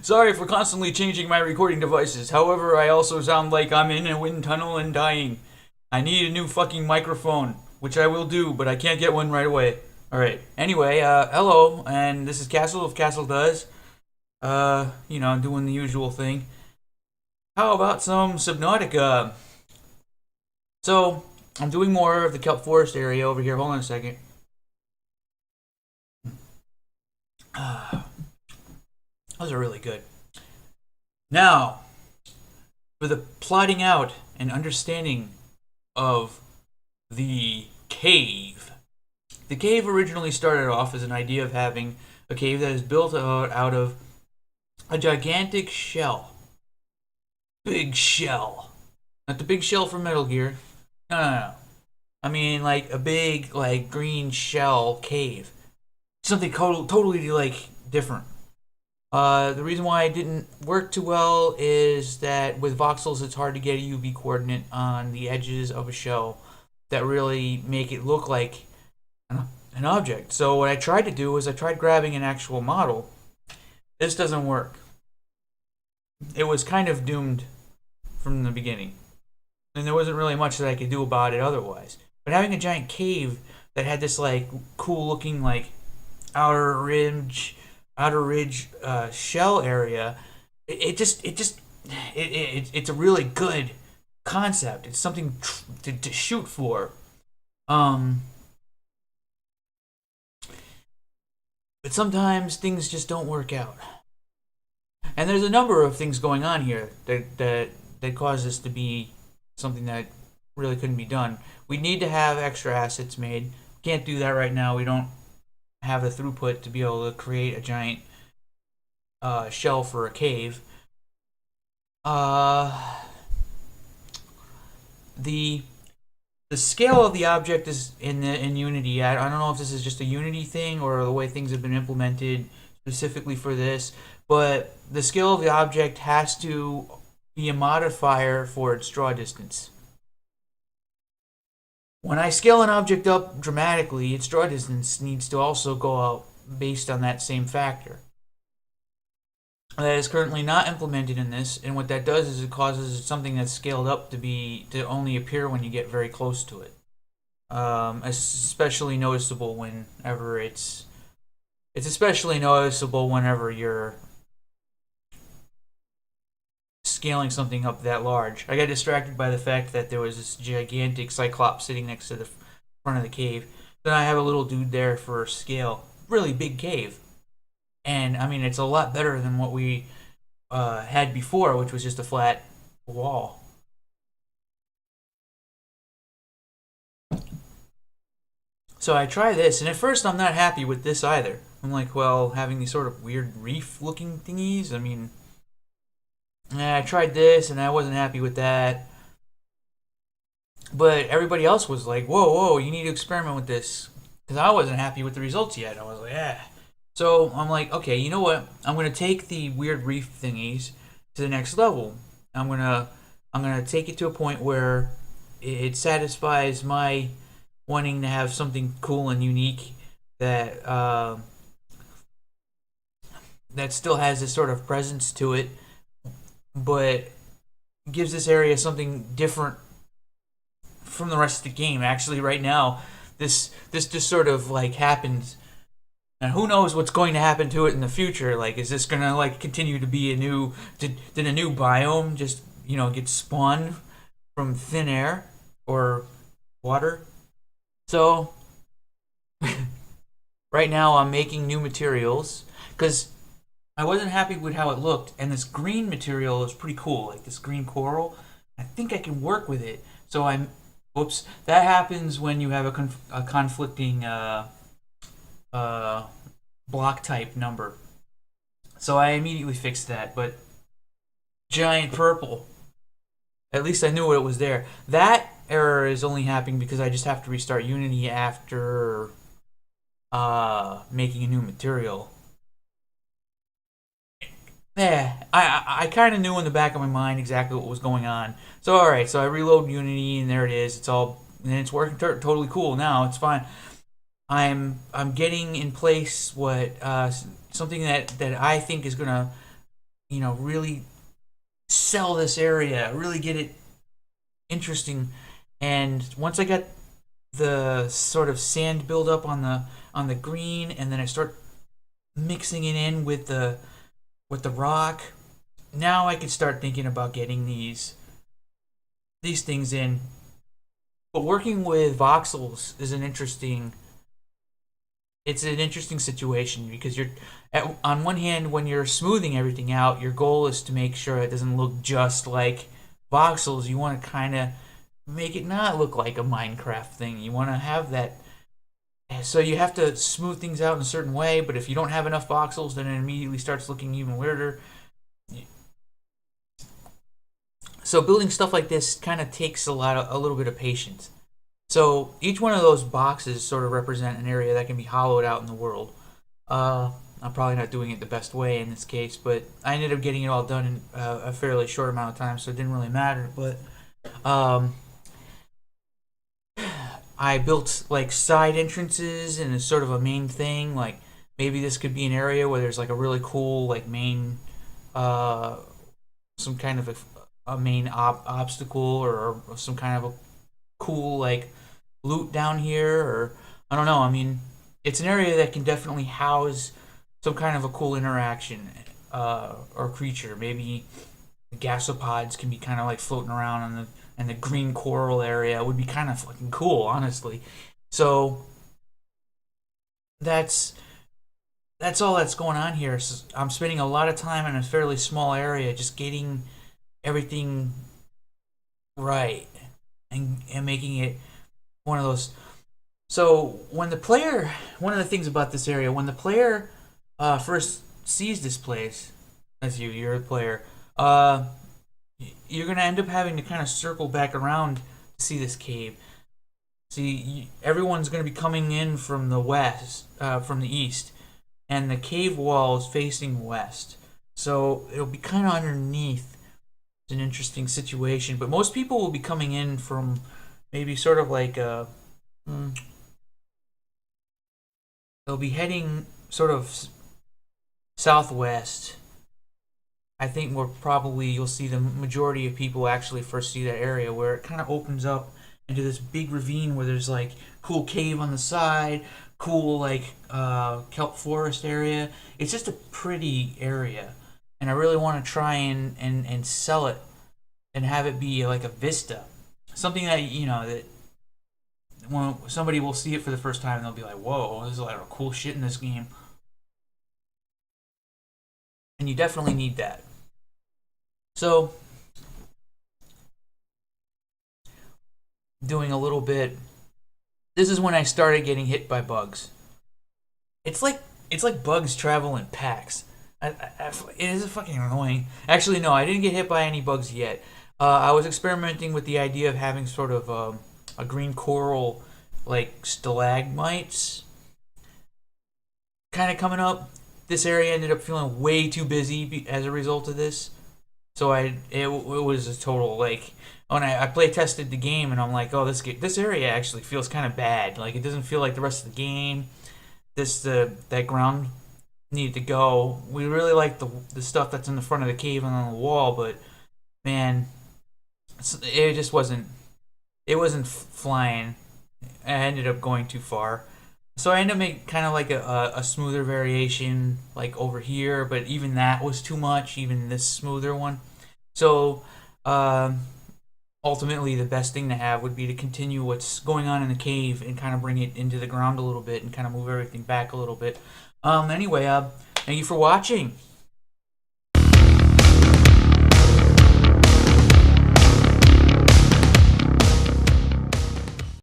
Sorry for constantly changing my recording devices. However, I also sound like I'm in a wind tunnel and dying. I need a new fucking microphone, which I will do, but I can't get one right away. Alright. Anyway, hello, and this is Castle if Castle does. Doing the usual thing. How about some Subnautica? So, I'm doing more of the Kelp Forest area over here. Hold on a second. Those are really good. Now, for the plotting out and understanding of the cave. The cave originally started off as an idea of having a cave that is built out of a gigantic shell. Big shell. Not the big shell from Metal Gear. No. I mean, like, a big, like, green shell cave. Something totally, like, different. The reason why it didn't work too well is that with voxels, it's hard to get a UV coordinate on the edges of a shell that really make it look like an object. So what I tried to do is I tried grabbing an actual model. This doesn't work. It was kind of doomed from the beginning. And there wasn't really much that I could do about it otherwise. But having a giant cave that had this like cool looking like outer ridge shell area, it's a really good concept. It's something to shoot for. But sometimes things just don't work out. And there's a number of things going on here that cause this to be something that really couldn't be done. We need to have extra assets made. Can't do that right now. We don't have the throughput to be able to create a giant shell for a cave. The scale of the object is in Unity. I don't know if this is just a Unity thing or the way things have been implemented specifically for this, but the scale of the object has to be a modifier for its draw distance. When I scale an object up dramatically, its draw distance needs to also go up based on that same factor. That is currently not implemented in this, and what that does is it causes something that's scaled up to only appear when you get very close to it. Especially noticeable whenever it's especially noticeable whenever you're scaling something up that large. I got distracted by the fact that there was this gigantic cyclops sitting next to the front of the cave. Then I have a little dude there for scale. Really big cave. And, I mean, it's a lot better than what we had before, which was just a flat wall. So I try this, and at first I'm not happy with this either. I'm like, well, having these sort of weird reef-looking thingies, I mean, I tried this, and I wasn't happy with that. But everybody else was like, whoa, you need to experiment with this. Because I wasn't happy with the results yet. I was like, So I'm like, okay, you know what? I'm gonna take the weird reef thingies to the next level. I'm gonna take it to a point where it satisfies my wanting to have something cool and unique that that still has this sort of presence to it, but gives this area something different from the rest of the game. Actually, right now, this just sort of like happens. And who knows what's going to happen to it in the future? Like, is this gonna like continue to be a new? Did a new biome just get spawned from thin air or water? So right now I'm making new materials because I wasn't happy with how it looked, and this green material is pretty cool, like this green coral. I think I can work with it. So Oops, that happens when you have a conflicting. Block type number. So I immediately fixed that, but giant purple. At least I knew it was there. That error is only happening because I just have to restart Unity after making a new material. I kind of knew in the back of my mind exactly what was going on. So alright, so I reload Unity and there it is. It's working totally cool now. It's fine. I'm getting in place what something that I think is gonna really sell this area, really get it interesting. And once I got the sort of sand build up on the green, and then I start mixing it in with the rock, now I could start thinking about getting these things in. But working with voxels is an interesting situation because on one hand, when you're smoothing everything out, your goal is to make sure it doesn't look just like voxels. You want to kind of make it not look like a Minecraft thing. You want to have that. So you have to smooth things out in a certain way, but if you don't have enough voxels, then it immediately starts looking even weirder. So building stuff like this kind of takes a little bit of patience. So each one of those boxes sort of represent an area that can be hollowed out in the world. I'm probably not doing it the best way in this case, but I ended up getting it all done in a fairly short amount of time, so it didn't really matter. But um, I built like side entrances and it's sort of a main thing. Like maybe this could be an area where there's like a really cool like main, uh, some kind of a main obstacle or some kind of a cool like loot down here, or I don't know. I mean, it's an area that can definitely house some kind of a cool interaction or creature. Maybe the gasopods can be kind of like floating around in the green coral area. It would be kind of fucking cool, honestly. So that's all that's going on here. So I'm spending a lot of time in a fairly small area, just getting everything right and making it one of those. So one of the things about this area, when the player first sees this place, as you're a player, you're gonna end up having to kind of circle back around to see this cave. See, everyone's gonna be coming in from the west, from the east, and the cave wall is facing west. So it'll be kind of underneath. It's an interesting situation, but most people will be coming in from maybe sort of like mm, they'll be heading sort of southwest. I think more probably you'll see the majority of people actually first see that area where it kind of opens up into this big ravine where there's like cool cave on the side, cool like kelp forest area. It's just a pretty area, and I really want to try and sell it and have it be like a vista, something that that when somebody will see it for the first time, they'll be like, "Whoa, there's a lot of cool shit in this game," and you definitely need that. So, doing a little bit. This is when I started getting hit by bugs. It's like bugs travel in packs. It is fucking annoying. Actually, no, I didn't get hit by any bugs yet. I was experimenting with the idea of having sort of a green coral, like stalagmites, kind of coming up. This area ended up feeling way too busy as a result of this. So it was a total like when I play tested the game and I'm like, oh, this area actually feels kind of bad. Like it doesn't feel like the rest of the game. That ground needed to go. We really like the stuff that's in the front of the cave and on the wall, but man, it just wasn't. It wasn't flying. I ended up going too far. So I ended up making kind of like a smoother variation, like over here, but even that was too much, even this smoother one. So ultimately, the best thing to have would be to continue what's going on in the cave and kind of bring it into the ground a little bit and kind of move everything back a little bit. Anyway, thank you for watching.